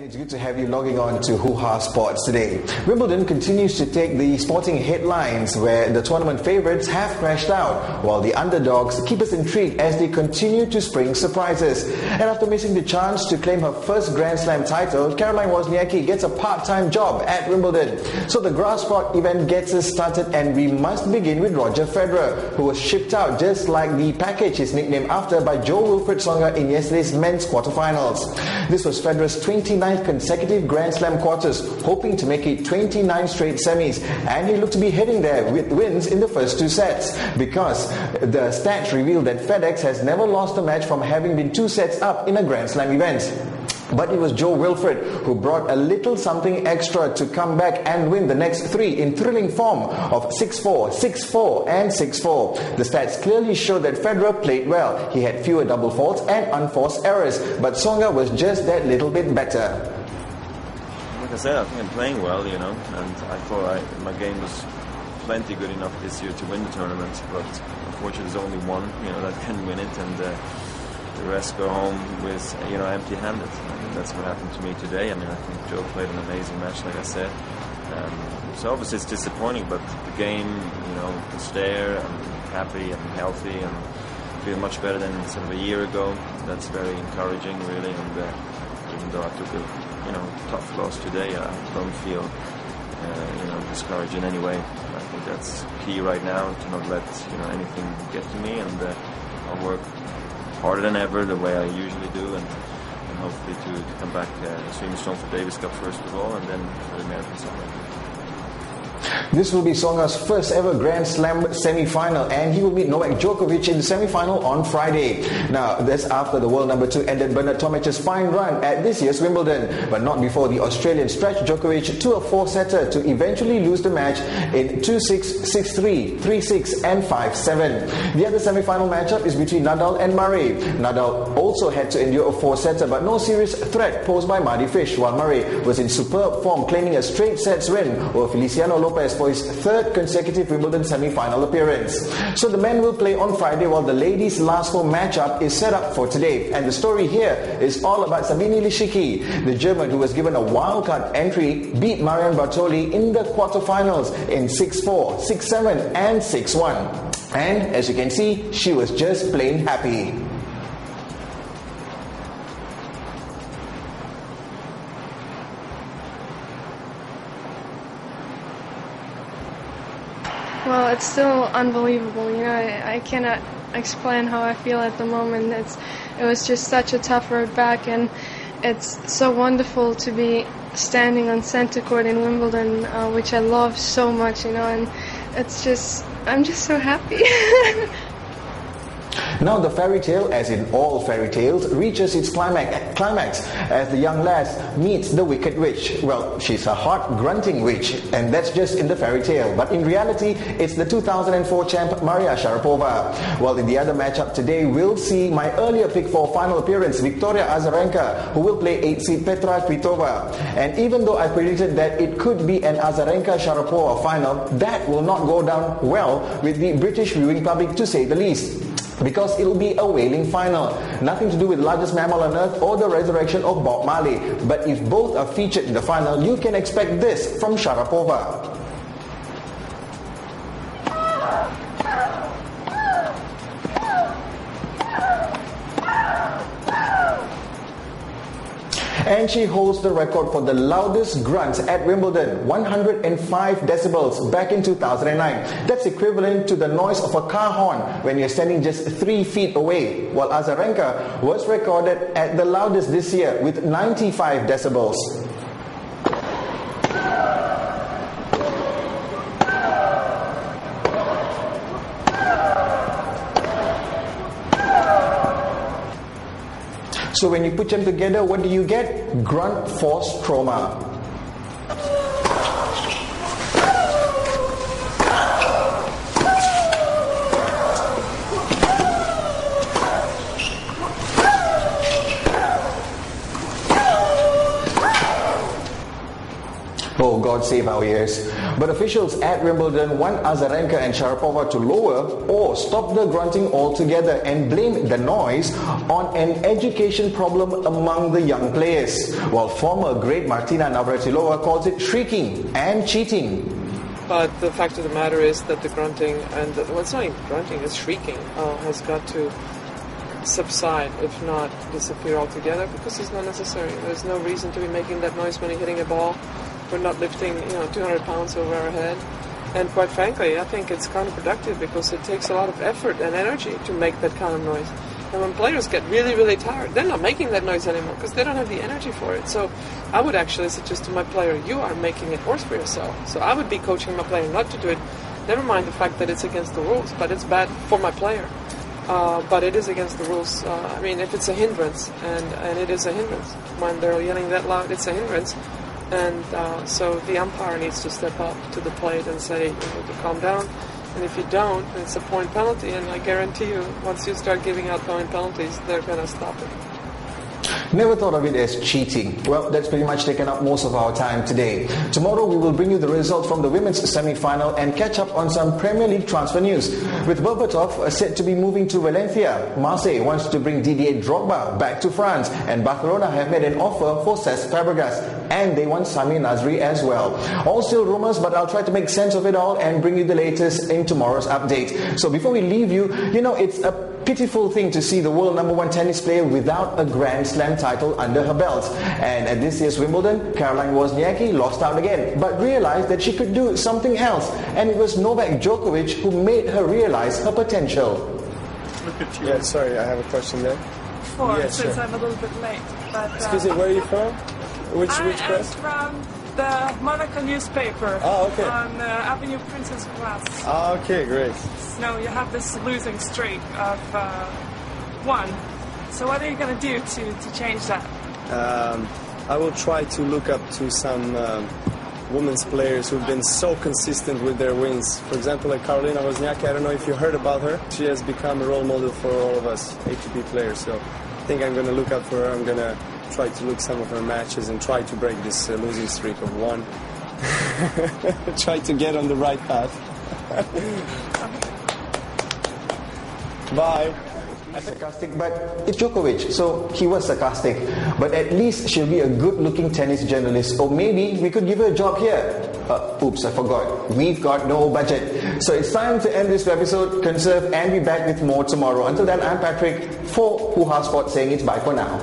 And it's good to have you logging on to Hoo Ha Sports today. Wimbledon continues to take the sporting headlines where the tournament favourites have crashed out, while the underdogs keep us intrigued as they continue to spring surprises. And after missing the chance to claim her first Grand Slam title, Caroline Wozniacki gets a part-time job at Wimbledon. So the grass court event gets us started, and we must begin with Roger Federer, who was shipped out just like the package is nicknamed after by Jo-Wilfried Tsonga in yesterday's men's quarterfinals. This was Federer's 29th consecutive Grand Slam quarters, hoping to make it 29 straight semis, and he looked to be heading there with wins in the first two sets, because the stats reveal that FedEx has never lost a match from having been 2 sets up in a Grand Slam event. But it was Jo-Wilfried who brought a little something extra to come back and win the next 3 in thrilling form of 6-4, 6-4 and 6-4. The stats clearly show that Federer played well. He had fewer double faults and unforced errors, but Tsonga was just that little bit better. Like I said, I think I'm playing well, and I thought my game was plenty good enough this year to win the tournament, but unfortunately there's only one, that can win it, and the rest go home with, empty-handed. That's what happened to me today. I think Joe played an amazing match, like I said. So obviously it's disappointing, but the game, is there. I'm happy and healthy and feel much better than sort of a year ago. That's very encouraging, really. And even though I took a, tough loss today, I don't feel, discouraged in any way. I think that's key right now, to not let, anything get to me, and I'll work harder than ever, the way I usually do, and hopefully to come back extremely strong for Davis Cup first of all, and then for the American Summer. This will be Tsonga's first ever Grand Slam semi-final, and he will meet Novak Djokovic in the semi-final on Friday. Now, that's after the world number 2 ended Bernard Tomic's fine run at this year's Wimbledon, but not before the Australian stretched Djokovic to a 4-setter to eventually lose the match in 2-6, 6-3, 3-6 and 5-7. The other semi-final matchup is between Nadal and Murray. Nadal also had to endure a 4-setter, but no serious threat posed by Mardy Fish, while Murray was in superb form, claiming a straight sets win over Feliciano Lopez for his 3rd consecutive Wimbledon semi-final appearance. So the men will play on Friday, while the ladies' last home matchup is set up for today. And the story here is all about Sabine Lisicki. The German, who was given a wildcard entry, beat Marion Bartoli in the quarterfinals in 6-4, 6-7 and 6-1. And as you can see, she was just plain happy. Well, it's still unbelievable. I cannot explain how I feel at the moment. It was just such a tough road back, and it's so wonderful to be standing on center court in Wimbledon, which I love so much, and I'm just so happy. Now the fairy tale, as in all fairy tales, reaches its climax as the young lass meets the wicked witch. Well, she's a hot, grunting witch, and that's just in the fairy tale. But in reality, it's the 2004 champ Maria Sharapova. Well, in the other matchup today, we'll see my earlier pick for final appearance, Victoria Azarenka, who will play 8-seed Petra Kvitova. And even though I predicted that it could be an Azarenka-Sharapova final, that will not go down well with the British viewing public, to say the least, because it'll be a wailing final. Nothing to do with largest mammal on earth or the resurrection of Bob Marley. But if both are featured in the final, you can expect this from Sharapova. And she holds the record for the loudest grunt at Wimbledon, 105 decibels back in 2009. That's equivalent to the noise of a car horn when you're standing just 3 feet away, while Azarenka was recorded at the loudest this year with 95 decibels. So when you put them together, what do you get? Grunt force trauma. Oh, God save our ears. But officials at Wimbledon want Azarenka and Sharapova to lower or stop the grunting altogether and blame the noise on an education problem among the young players, while former great Martina Navratilova calls it shrieking and cheating. But the fact of the matter is that the grunting, and well, it's not even grunting, it's shrieking, has got to subside, if not disappear altogether, because it's not necessary. There's no reason to be making that noise when you're hitting a ball. We're not lifting 200 pounds over our head. And quite frankly, I think it's counterproductive because it takes a lot of effort and energy to make that kind of noise. And when players get really, really tired, they're not making that noise anymore because they don't have the energy for it. So I would actually suggest to my player, you are making it worse for yourself. So I would be coaching my player not to do it. Never mind the fact that it's against the rules, but it's bad for my player. But it is against the rules. I mean, if it's a hindrance, and it is a hindrance, when they're yelling that loud, it's a hindrance. And so the umpire needs to step up to the plate and say, you need to calm down. And if you don't, it's a point penalty. And I guarantee you, once you start giving out point penalties, they're going to stop it. Never thought of it as cheating. Well, that's pretty much taken up most of our time today. Tomorrow we will bring you the results from the women's semi-final and catch up on some Premier League transfer news. With Berbatov said to be moving to Valencia, Marseille wants to bring Didier Drogba back to France, and Barcelona have made an offer for Cesc Fabregas, and they want Sami Nasri as well. All still rumours, but I'll try to make sense of it all and bring you the latest in tomorrow's update. So before we leave you, it's a pitiful thing to see the world #1 tennis player without a Grand Slam title under her belt. And at this year's Wimbledon, Caroline Wozniacki lost out again, but realized that she could do something else. And it was Novak Djokovic who made her realize her potential. Look at you. Yeah, sorry, I have a question there. Since I'm a little bit late. But, excuse me, where are you from? Which press? I'm from the Monaco newspaper. Oh, okay. On Avenue Princess Glass. Ah, okay, great. So you have this losing streak of 1. So what are you going to do to change that? I will try to look up to some women's players who've been so consistent with their wins. For example, like Carolina Wozniacki, I don't know if you heard about her. She has become a role model for all of us ATP players. So I think I'm going to look up for her. I'm going to try to look some of her matches and try to break this losing streak of 1. Try to get on the right path. Bye. Sarcastic, but it's Djokovic, so he was sarcastic. But at least she'll be a good-looking tennis journalist, or maybe we could give her a job here. Oops, I forgot. We've got no budget. So it's time to end this episode, conserve, and be back with more tomorrow. Until then, I'm Patrick for Hoo Ha Sport saying it's bye for now.